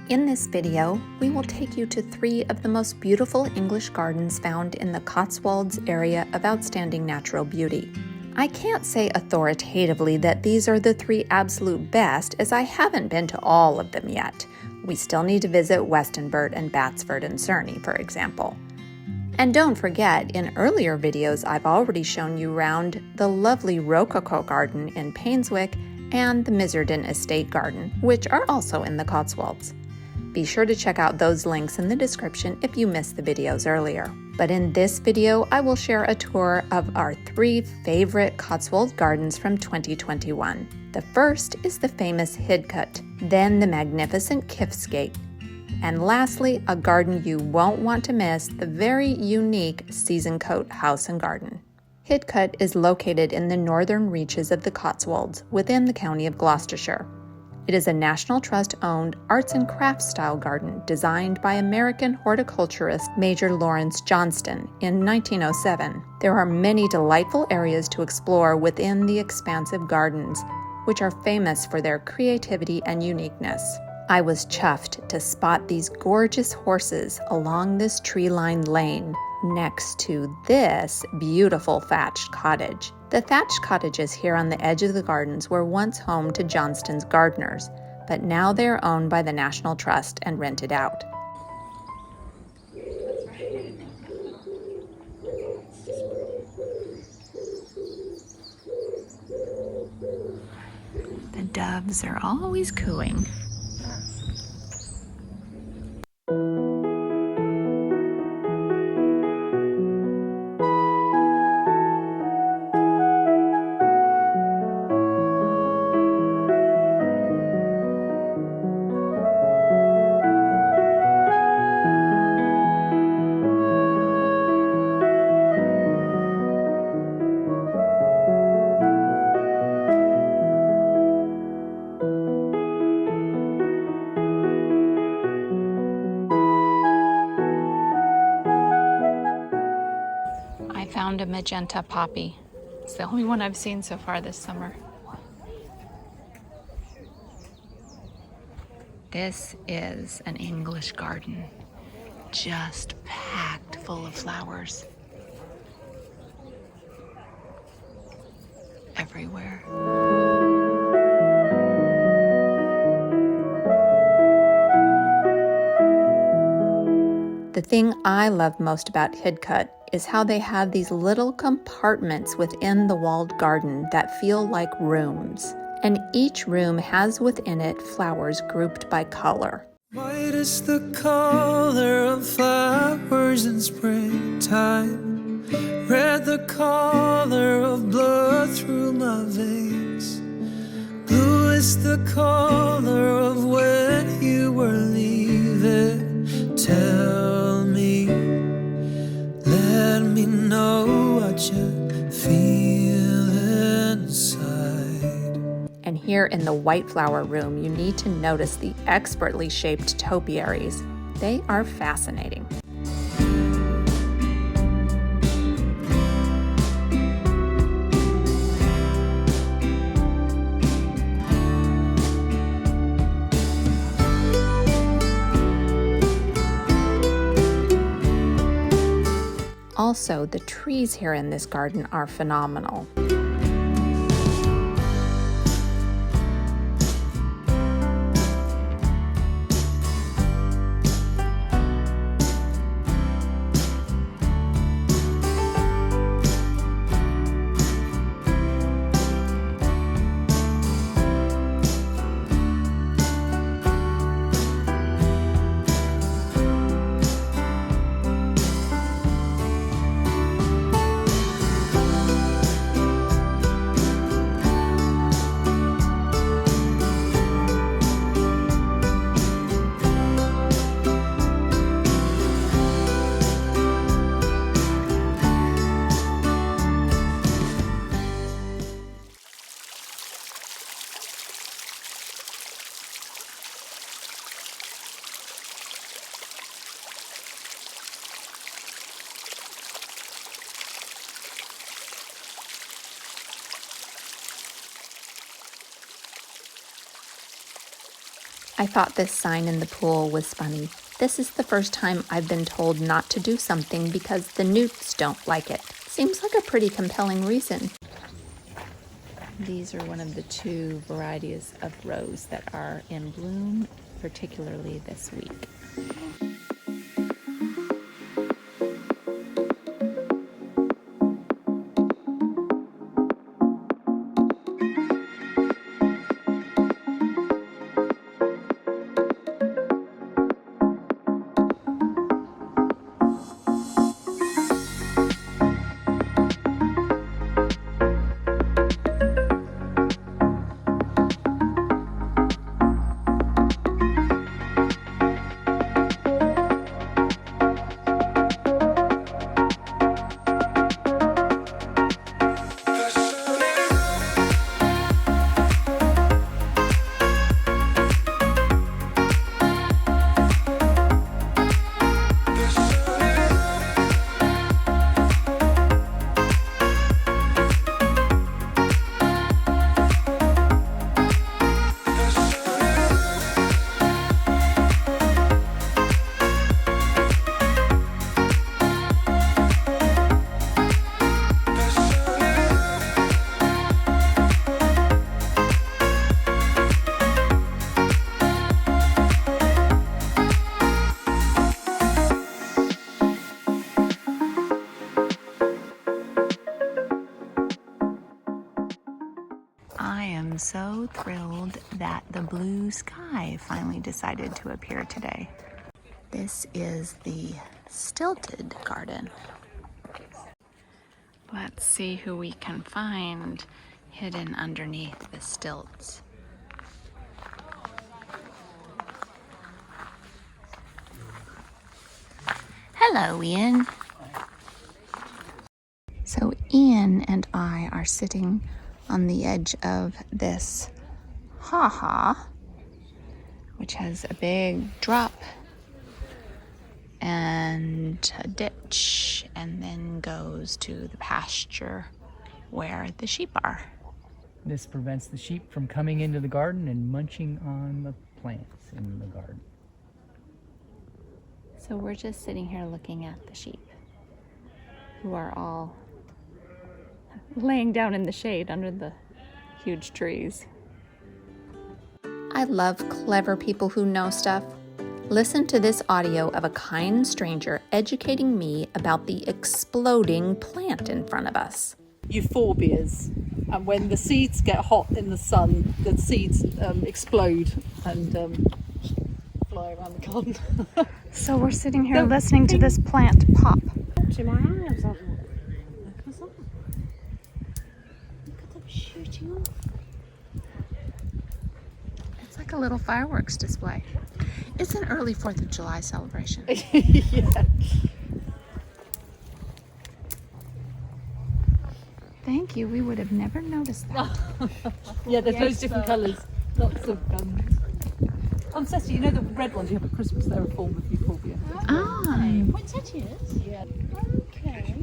In this video, we will take you to 3 of the most beautiful English gardens found in the Cotswolds area of outstanding natural beauty. I can't say authoritatively that these are the 3 absolute best, as I haven't been to all of them yet. We still need to visit Westonbirt and Batsford and Cerney, for example. And don't forget, in earlier videos I've already shown you around the lovely Rococo Garden in Painswick and the Miserden Estate Garden, which are also in the Cotswolds. Be sure to check out those links in the description if you missed the videos earlier. But in this video, I will share a tour of our 3 favorite Cotswold gardens from 2021. The first is the famous Hidcote, then the magnificent Kiftsgate, and lastly, a garden you won't want to miss, the very unique Sezincote House Garden. Hidcote is located in the northern reaches of the Cotswolds within the county of Gloucestershire. It is a National Trust-owned arts and crafts style garden designed by American horticulturist Major Lawrence Johnston in 1907. There are many delightful areas to explore within the expansive gardens, which are famous for their creativity and uniqueness. I was chuffed to spot these gorgeous horses along this tree-lined lane next to this beautiful thatched cottage. The thatched cottages here on the edge of the gardens were once home to Johnston's gardeners, but now they are owned by the National Trust and rented out. The doves are always cooing. Found a magenta poppy. It's the only one I've seen so far this summer. This is an English garden, just packed full of flowers everywhere. The thing I love most about Hidcote is how they have these little compartments within the walled garden that feel like rooms. And each room has within it flowers grouped by color. White is the color of flowers in springtime, red the color of blood through my veins, blue is the color of when you were leaving. Tell me, let me know what you feel inside. And here in the white flower room, you need to notice the expertly shaped topiaries. They are fascinating. Also, the trees here in this garden are phenomenal. I thought this sign in the pool was funny. This is the first time I've been told not to do something because the newts don't like it. Seems like a pretty compelling reason. These are one of the 2 varieties of rose that are in bloom, particularly this week. I am so thrilled that the blue sky finally decided to appear today. This is the stilted garden. Let's see who we can find hidden underneath the stilts. Hello, Ian. So Ian and I are sitting on the edge of this ha-ha, which has a big drop and a ditch, and then goes to the pasture where the sheep are. This prevents the sheep from coming into the garden and munching on the plants in the garden. So we're just sitting here looking at the sheep, who are all laying down in the shade under the huge trees. I love clever people who know stuff. Listen to this audio of a kind stranger educating me about the exploding plant in front of us. Euphorbias, and when the seeds get hot in the sun, the seeds explode and fly around the garden. So we're sitting here listening to this plant pop. To my eyes, aren't they? Look at them shooting off. It's like a little fireworks display. It's an early 4th of July celebration. Yeah. Thank you. We would have never noticed that. Yeah, there's loads of different colours. Lots of poinsettia, you know the red ones you have at Christmas, they're a form of euphorbia. Ah. Poinsettias? Yeah. Okay.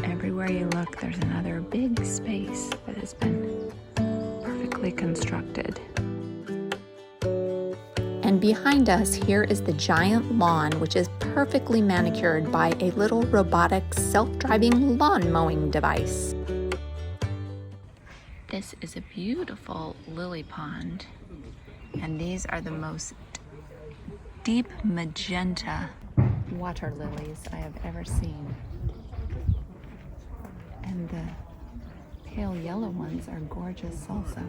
Everywhere you look, there's another big space that has been perfectly constructed. And behind us, here is the giant lawn, which is perfectly manicured by a little robotic self-driving lawn mowing device. This is a beautiful lily pond, and these are the most deep magenta water lilies I have ever seen. And the pale yellow ones are gorgeous also.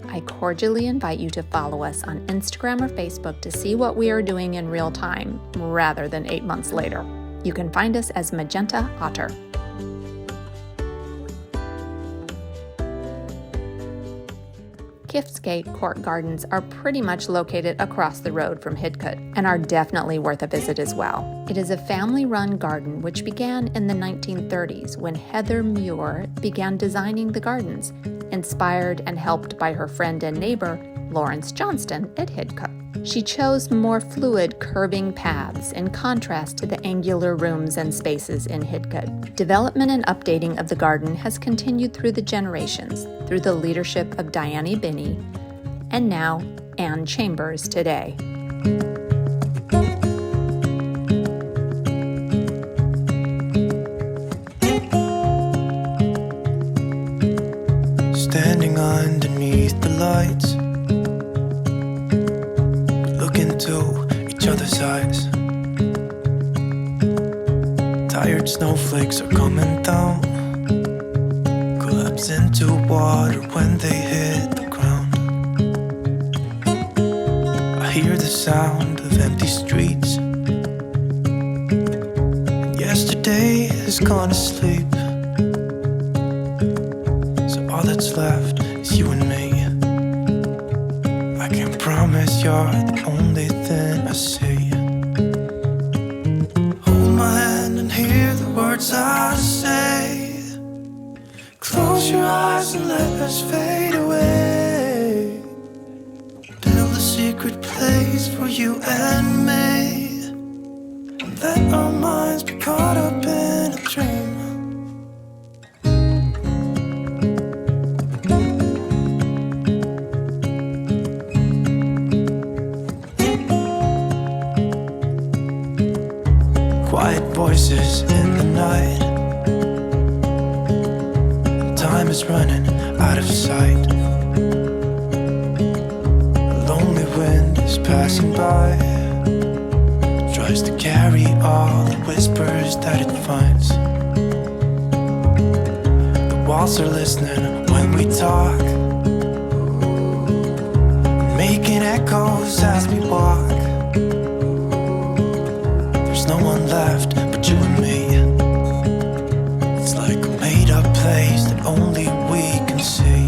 I cordially invite you to follow us on Instagram or Facebook to see what we are doing in real time, rather than 8 months later. You can find us as Magenta Otter. Kiftsgate Court Gardens are pretty much located across the road from Hidcote and are definitely worth a visit as well. It is a family-run garden which began in the 1930s when Heather Muir began designing the gardens, inspired and helped by her friend and neighbor Lawrence Johnston at Hidcote. She chose more fluid, curving paths in contrast to the angular rooms and spaces in Hidcote. Development and updating of the garden has continued through the generations, through the leadership of Diane Binney, and now Anne Chambers today. Standing underneath the lights, look into each other's eyes. Tired snowflakes are coming down, collapse into water when they hit the ground. I hear the sound of empty streets, and yesterday has gone to sleep. So all that's left is you and me. I can promise you're the only thing I see. Hold my hand and hear the words I say. Close your eyes and let us fade away. Build a secret place for you and me, and let our minds be caught up in a dream. Quiet voices in the night, and time is running out of sight. A lonely wind is passing by, tries to carry all the whispers that it finds. The walls are listening when we talk, making echoes as we walk. There's no one left but you and me. It's like a made-up place that only we can see.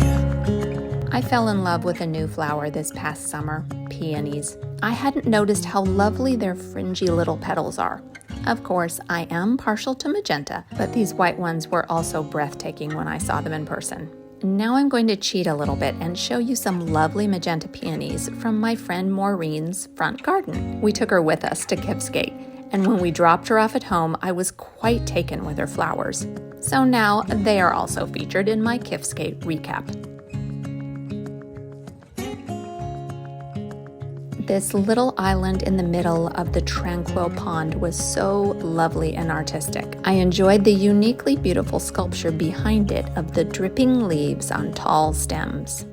I fell in love with a new flower this past summer, peonies. I hadn't noticed how lovely their fringy little petals are. Of course, I am partial to magenta, but these white ones were also breathtaking when I saw them in person. Now I'm going to cheat a little bit and show you some lovely magenta peonies from my friend Maureen's front garden. We took her with us to Kiftsgate, and when we dropped her off at home, I was quite taken with her flowers. So now they are also featured in my Kiftsgate recap. This little island in the middle of the tranquil pond was so lovely and artistic. I enjoyed the uniquely beautiful sculpture behind it of the dripping leaves on tall stems.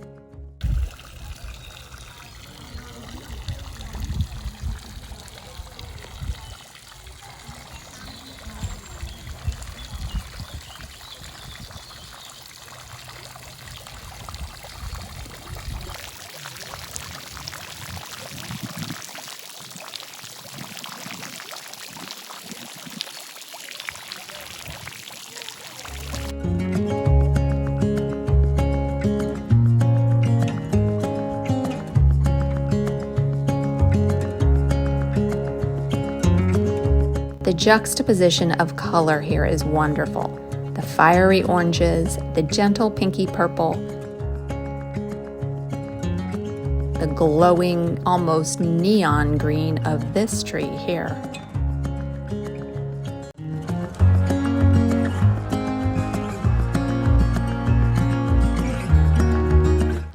The juxtaposition of color here is wonderful. The fiery oranges, the gentle pinky purple, the glowing, almost neon green of this tree here.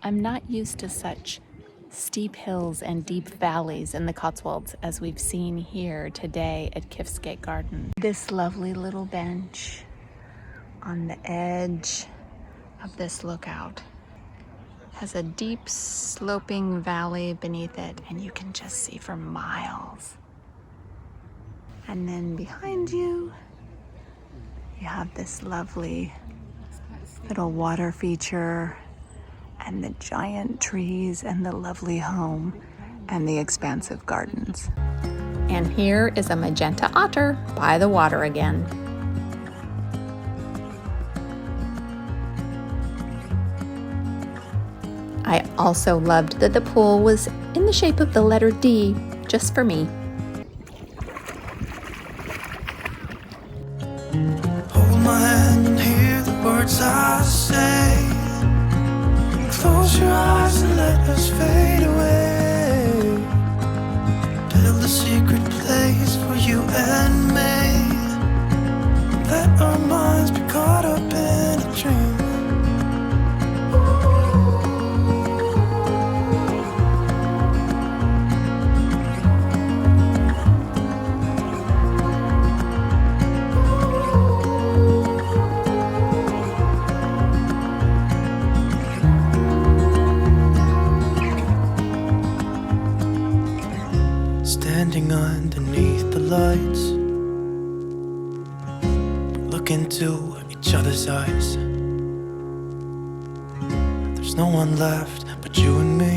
I'm not used to such steep hills and deep valleys in the Cotswolds as we've seen here today at Kiftsgate Garden. This lovely little bench on the edge of this lookout has a deep sloping valley beneath it, and you can just see for miles. And then behind you, you have this lovely little water feature and the giant trees and the lovely home and the expansive gardens. And here is a magenta otter by the water again. I also loved that the pool was in the shape of the letter D, just for me. Hold my hand and hear the words I say. Close your eyes and let us fade away. Build a secret place for you and me. Let our minds be caught up in a dream. Standing underneath the lights, look into each other's eyes. There's no one left but you and me.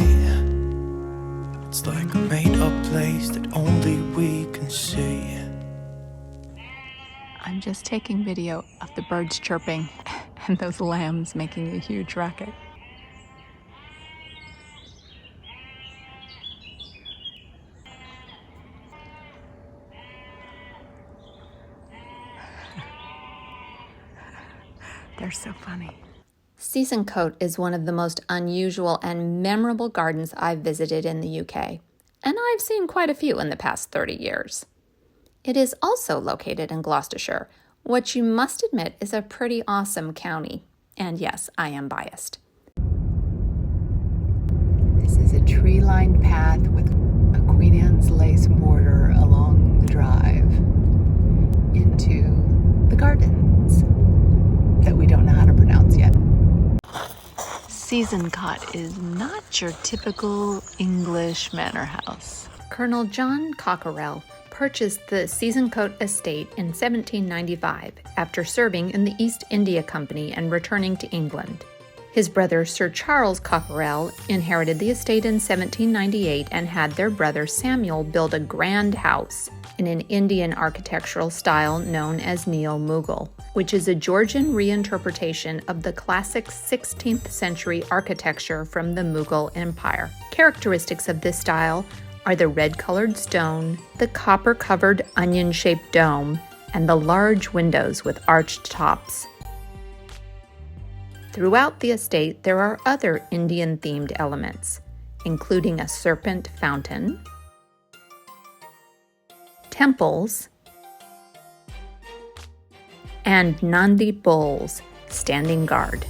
It's like a made-up place that only we can see. I'm just taking video of the birds chirping and those lambs making a huge racket. They're so funny. Sezincote is one of the most unusual and memorable gardens I've visited in the UK, and I've seen quite a few in the past 30 years. It is also located in Gloucestershire, which you must admit is a pretty awesome county. And yes, I am biased. This is a tree-lined path with a Queen Anne's lace border along the drive into the gardens that we don't know how to pronounce yet. Sezincote is not your typical English manor house. Colonel John Cockerell purchased the Sezincote estate in 1795 after serving in the East India Company and returning to England. His brother Sir Charles Cockerell inherited the estate in 1798 and had their brother Samuel build a grand house in an Indian architectural style known as Neo-Mughal, which is a Georgian reinterpretation of the classic 16th century architecture from the Mughal Empire. Characteristics of this style are the red-colored stone, the copper-covered onion-shaped dome, and the large windows with arched tops. Throughout the estate, there are other Indian-themed elements, including a serpent fountain, temples, and Nandi bulls standing guard.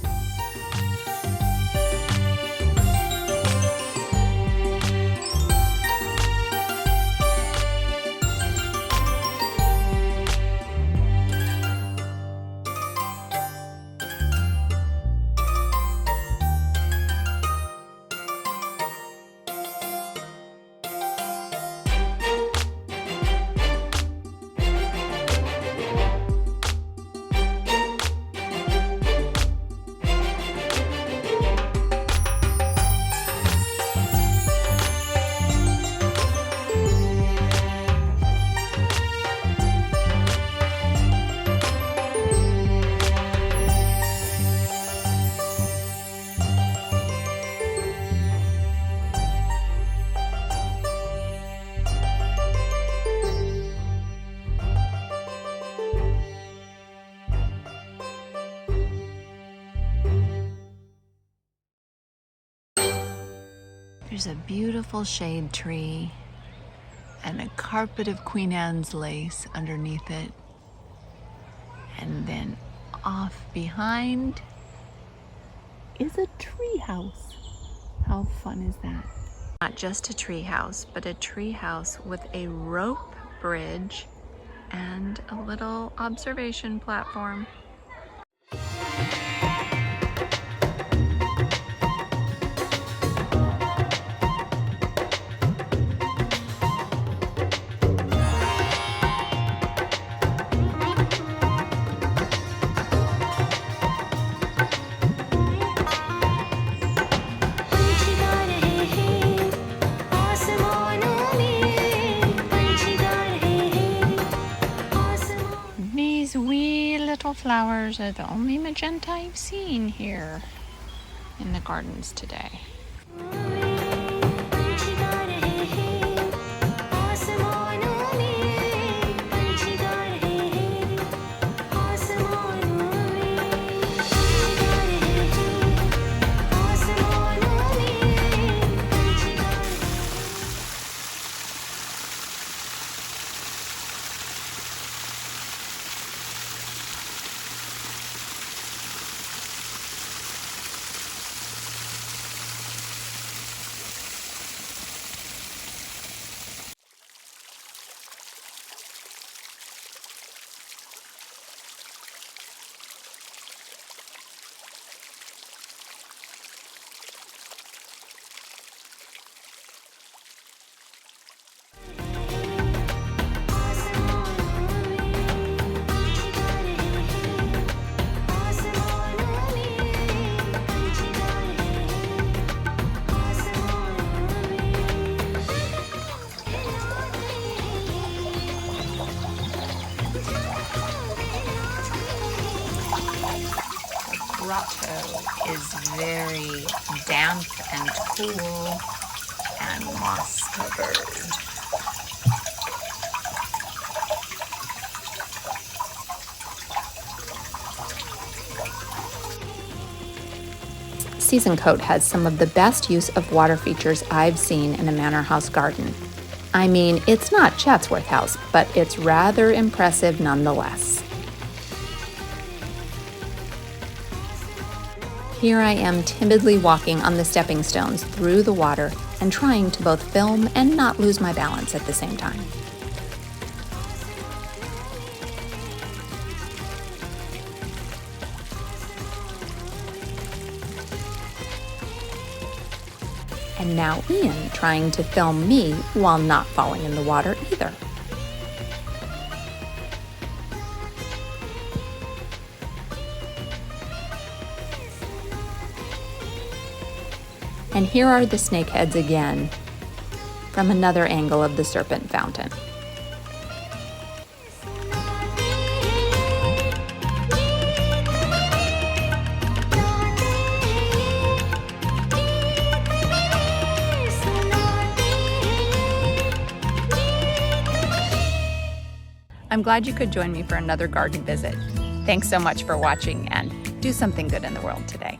There's a beautiful shade tree and a carpet of Queen Anne's lace underneath it. And then off behind is a tree house. How fun is that? Not just a tree house, but a tree house with a rope bridge and a little observation platform. These wee little flowers are the only magenta I've seen here in the gardens today. damp and cool and moss covered. Sezincote has some of the best use of water features I've seen in a manor house garden. I mean, it's not Chatsworth House, but it's rather impressive nonetheless. Here I am timidly walking on the stepping stones through the water and trying to both film and not lose my balance at the same time. And now Ian trying to film me while not falling in the water either. And here are the snakeheads again, from another angle of the serpent fountain. I'm glad you could join me for another garden visit. Thanks so much for watching, and do something good in the world today.